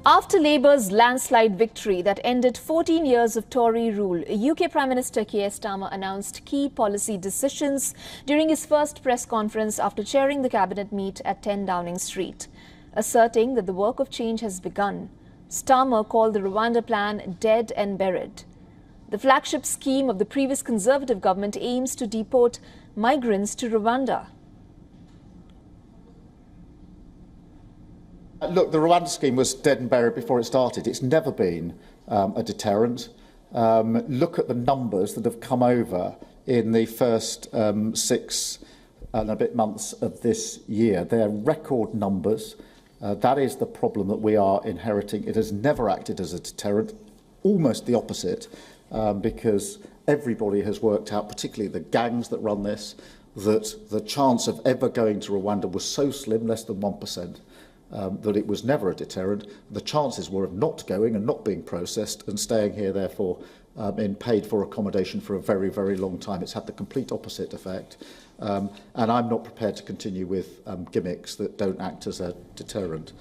After Labour's landslide victory that ended 14 years of Tory rule, UK Prime Minister Keir Starmer announced key policy decisions during his first press conference after chairing the cabinet meet at 10 Downing Street. Asserting that the work of change has begun, Starmer called the Rwanda plan dead and buried. The flagship scheme of the previous Conservative government aims to deport migrants to Rwanda. Look, the Rwanda scheme was dead and buried before it started. It's never been a deterrent. Look at the numbers that have come over in the first 6 and a bit months of this year. They're record numbers. That is the problem that we are inheriting. It has never acted as a deterrent, almost the opposite, because everybody has worked out, particularly the gangs that run this, that the chance of ever going to Rwanda was so slim, less than 1%. That it was never a deterrent. The chances were of not going and not being processed and staying here, therefore, in paid-for accommodation for a very, very long time. It's had the complete opposite effect. And I'm not prepared to continue with gimmicks that don't act as a deterrent.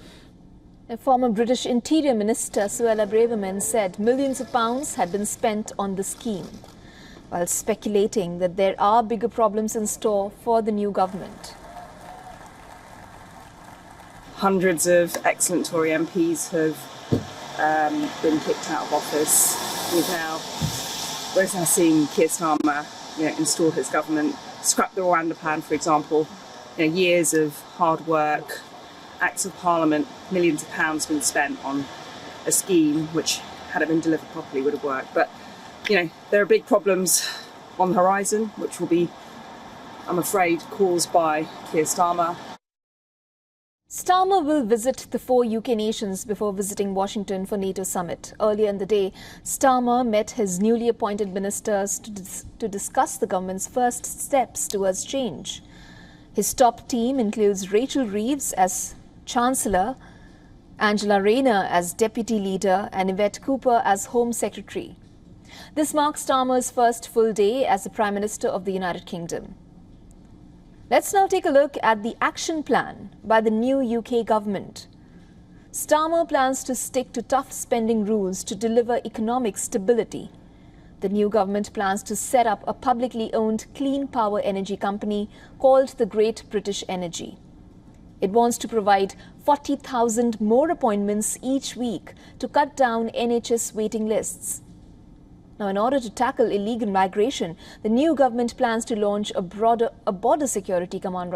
A former British Interior Minister, Suella Braverman, said millions of pounds had been spent on the scheme, while speculating that there are bigger problems in store for the new government. Hundreds of excellent Tory MPs have been kicked out of office. We're now seeing Keir Starmer, install his government, scrap the Rwanda plan, for example. Years of hard work, acts of parliament, millions of pounds been spent on a scheme which, had it been delivered properly, would have worked. But there are big problems on the horizon, which will be, I'm afraid, caused by Keir Starmer. Starmer will visit the 4 UK nations before visiting Washington for NATO summit. Earlier in the day, Starmer met his newly appointed ministers to discuss the government's first steps towards change. His top team includes Rachel Reeves as Chancellor, Angela Rayner as Deputy Leader and Yvette Cooper as Home Secretary. This marks Starmer's first full day as the Prime Minister of the United Kingdom. Let's now take a look at the action plan by the new UK government. Starmer plans to stick to tough spending rules to deliver economic stability. The new government plans to set up a publicly owned clean power energy company called the Great British Energy. It wants to provide 40,000 more appointments each week to cut down NHS waiting lists. Now, in order to tackle illegal migration, the new government plans to launch a border security command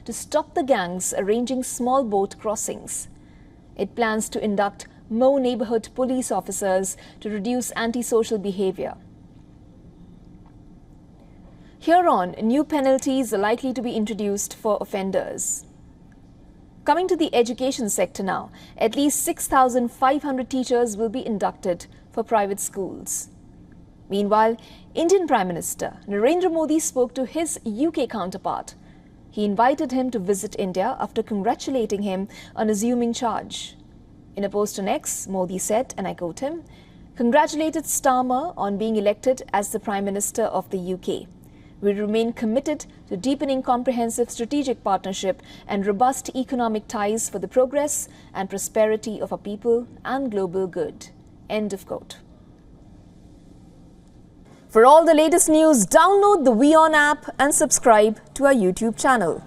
to stop the gangs arranging small boat crossings. It plans to induct more neighbourhood police officers to reduce antisocial behaviour. Hereon, new penalties are likely to be introduced for offenders. Coming to the education sector now, at least 6,500 teachers will be inducted for private schools. Meanwhile, Indian Prime Minister Narendra Modi spoke to his UK counterpart. He invited him to visit India after congratulating him on assuming charge. In a post on X, Modi said, and I quote him, "Congratulated Starmer on being elected as the Prime Minister of the UK. We remain committed to deepening comprehensive strategic partnership and robust economic ties for the progress and prosperity of our people and global good." End of quote. For all the latest news, download the WION app and subscribe to our YouTube channel.